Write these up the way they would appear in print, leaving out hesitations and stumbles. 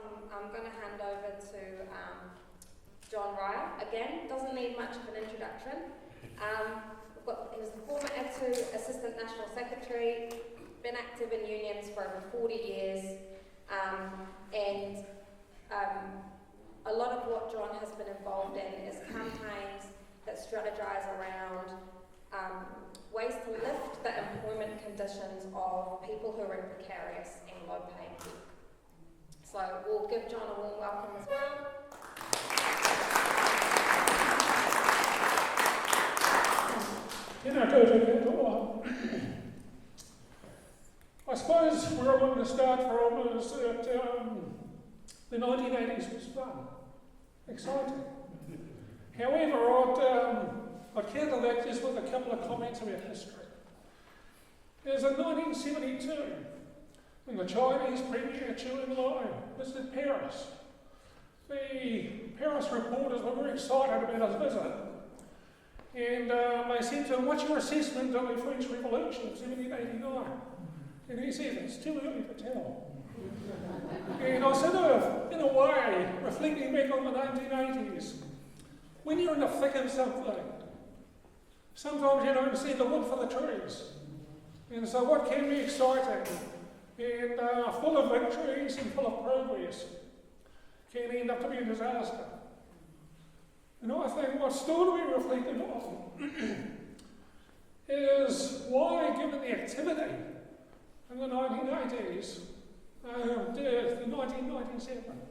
I'm going to hand over to John Ryall. Again, doesn't need much of an introduction. He was the former ETU Assistant National Secretary, been active in unions for over 40 years, and a lot of what John has been involved in is campaigns that strategise around ways to lift the employment conditions of people who are in precarious and low-paying work. So we'll give John a warm welcome as well. I suppose where I wanted to start from is that the 1980s was fun, exciting. However, I'd counter that just with a couple of comments about history. There's in 1972, when the Chinese Premier Chu Enlai visited Paris. The Paris reporters were very excited about his visit. And they said to him, "What's your assessment of the French Revolution of 1789? And he said, "It's too early to tell." And I sort of, in a way, reflecting back on the 1980s, when you're in the thick of something, sometimes you don't see the wood for the trees. And so what can be exciting and full of victories and full of progress can end up to be a disaster. And I think what's still to be reflected on is why, given the activity in the 1980s, the 1997,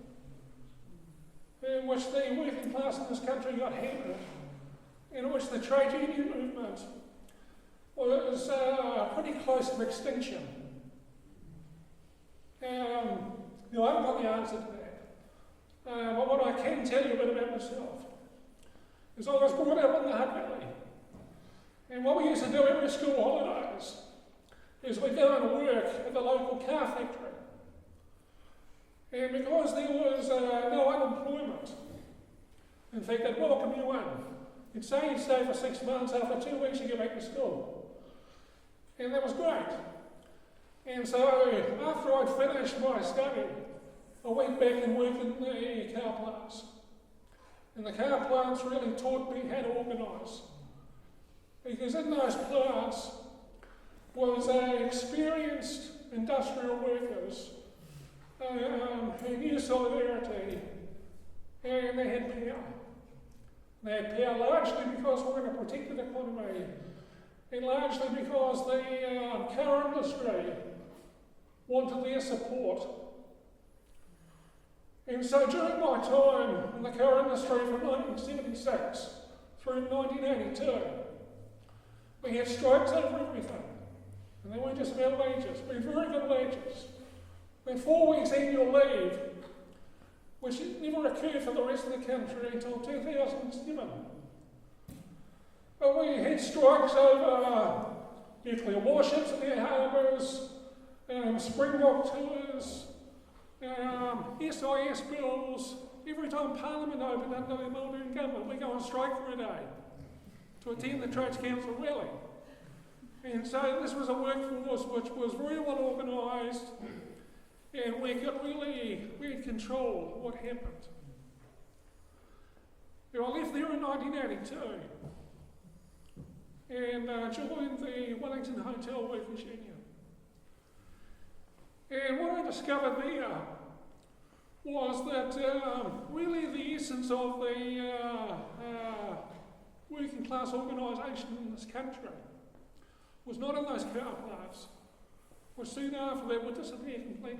in which the working class in this country got hammered, in which the trade union movement was pretty close to extinction. I haven't got the answer to that. But what I can tell you a bit about myself is I was brought up in the Hutt Valley. And what we used to do every school holidays is we'd go and work at the local car factory. And because there was no unemployment, in fact, they'd welcome you in. You'd say you'd stay for 6 months, after 2 weeks you get back to school. And that was great. And so after I'd finished my study, I went back and worked in the car plants. And the car plants really taught me how to organise. Because in those plants was experienced industrial workers who knew solidarity, and they had power. They had power largely because we're in a protected economy, and largely because the car industry wanted their support. And so during my time in the car industry from 1976 through 1982, we had strikes over everything. And they weren't just about wages, we had very good wages. We had 4 weeks annual leave, which never occurred for the rest of the country until 2007. But we had strikes over nuclear warships in our harbours, Springbok tours, SIS bills. Every time Parliament opened under the Melbourne government, we go on strike for a day to attend the Trades Council rally. And so this was a workforce which was very well organised, and we had control of what happened. I left there in 1982 and joined the Wellington Hotel Workers Union. And what I discovered there was that really the essence of the working class organisation in this country was not in those car plants, which soon after that would disappear completely.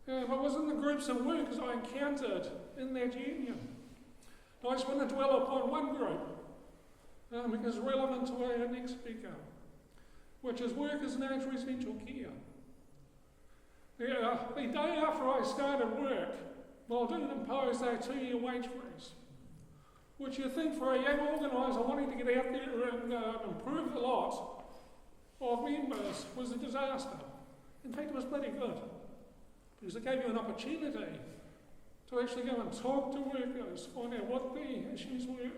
But it was in the groups of workers I encountered in that union. I just want to dwell upon one group because it's relevant to our next speaker, which is workers in aged residential care. The day after I started work, well, I didn't impose a 2-year wage freeze, which you think for a young organiser wanting to get out there and improve the lot of members was a disaster. In fact, it was bloody good, because it gave you an opportunity to actually go and talk to workers, find out what the issues were,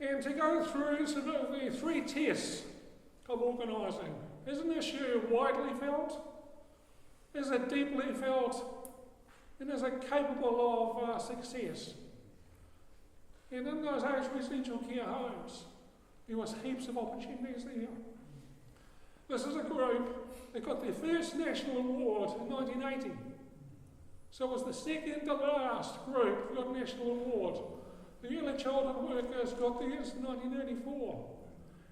and to go through sort of the 3 tests of organising. Is an issue widely felt? Is it deeply felt? And is it capable of success? And in those aged residential care homes, there was heaps of opportunities there. This is a group that got their first national award in 1980. So it was the second to last group who got a national award. The early childhood workers got theirs in 1984.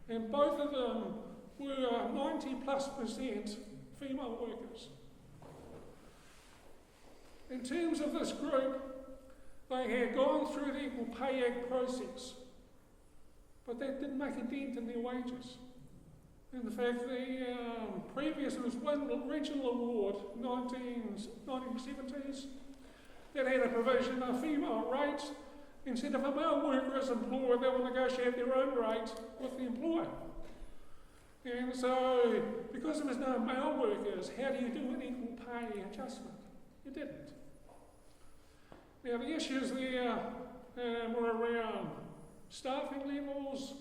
And both of them were 90+% female workers. In terms of this group, they had gone through the Equal Pay Act process, but that didn't make a dent in their wages. In fact, there was one regional award in the 1970s that had a provision of female rates. Instead of a male worker as employer, they will negotiate their own rate with the employer. And so, because there was no male workers, how do you do an equal pay adjustment? You didn't. Now, the issues there were around staffing levels,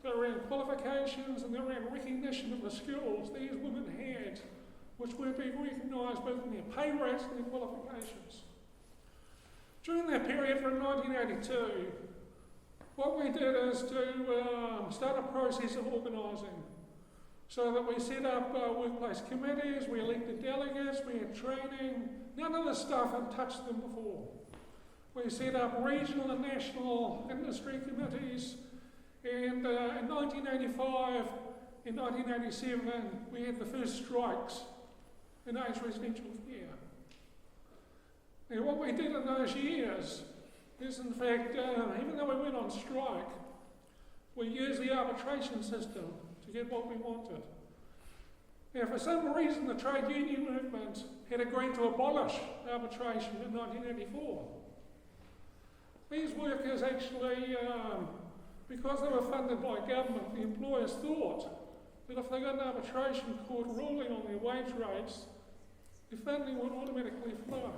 they're around qualifications, and they're around recognition of the skills these women had, which weren't being recognised both in their pay rates and their qualifications. During that period from 1982, what we did is to start a process of organising, so that we set up workplace committees, we elected delegates, we had training. None of this stuff had touched them before. We set up regional and national industry committees, and in 1985 and 1987 we had the first strikes in aged residential care. Now what we did in those years is, in fact, even though we went on strike, we used the arbitration system to get what we wanted. Now for some reason the trade union movement had agreed to abolish arbitration in 1984. These workers actually, because they were funded by government, the employers thought that if they got an arbitration court ruling on their wage rates, the funding would automatically flow.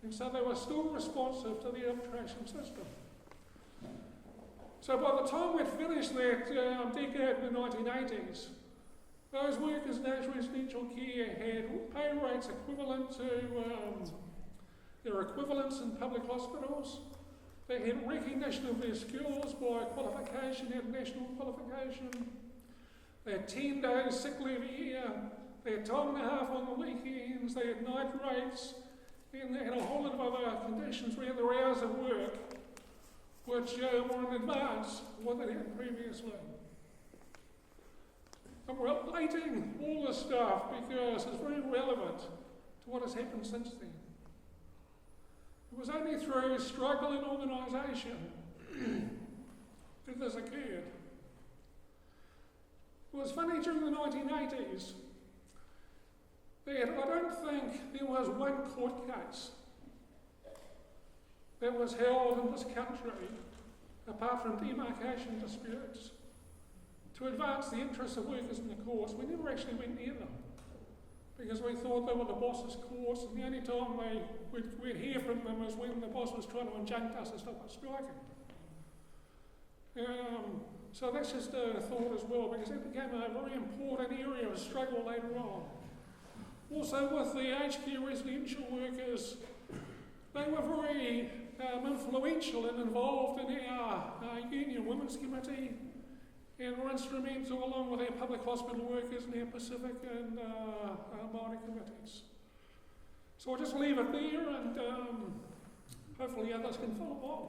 And so they were still responsive to the arbitration system. So by the time we'd finished that decade in the 1980s, those workers in aged residential care had pay rates equivalent to their equivalents in public hospitals. They had recognition of their skills by qualification, had national qualification. They had 10 days sick leave a year. They had time and a half on the weekends. They had night rates. And they had a whole lot of other conditions where their hours of work, which were in advance of what they had previously. And we're updating all this stuff because it's very relevant to what has happened since then. It was only through struggle and organisation that this occurred. It was funny during the 1980s that I don't think there was one court case that was held in this country, apart from demarcation disputes, to advance the interests of workers in the courts. We never actually went near them, because we thought they were the boss's courts, and the only time we'd hear from them was when the boss was trying to injunct us to stop us striking. So that's just a thought as well, because it became a very important area of struggle later on. Also with the aged care residential workers, they were very influential and involved in our union women's committee, and were instrumental along with our public hospital workers and our Pacific and Māori committees. So I'll just leave it there, and hopefully others can follow on.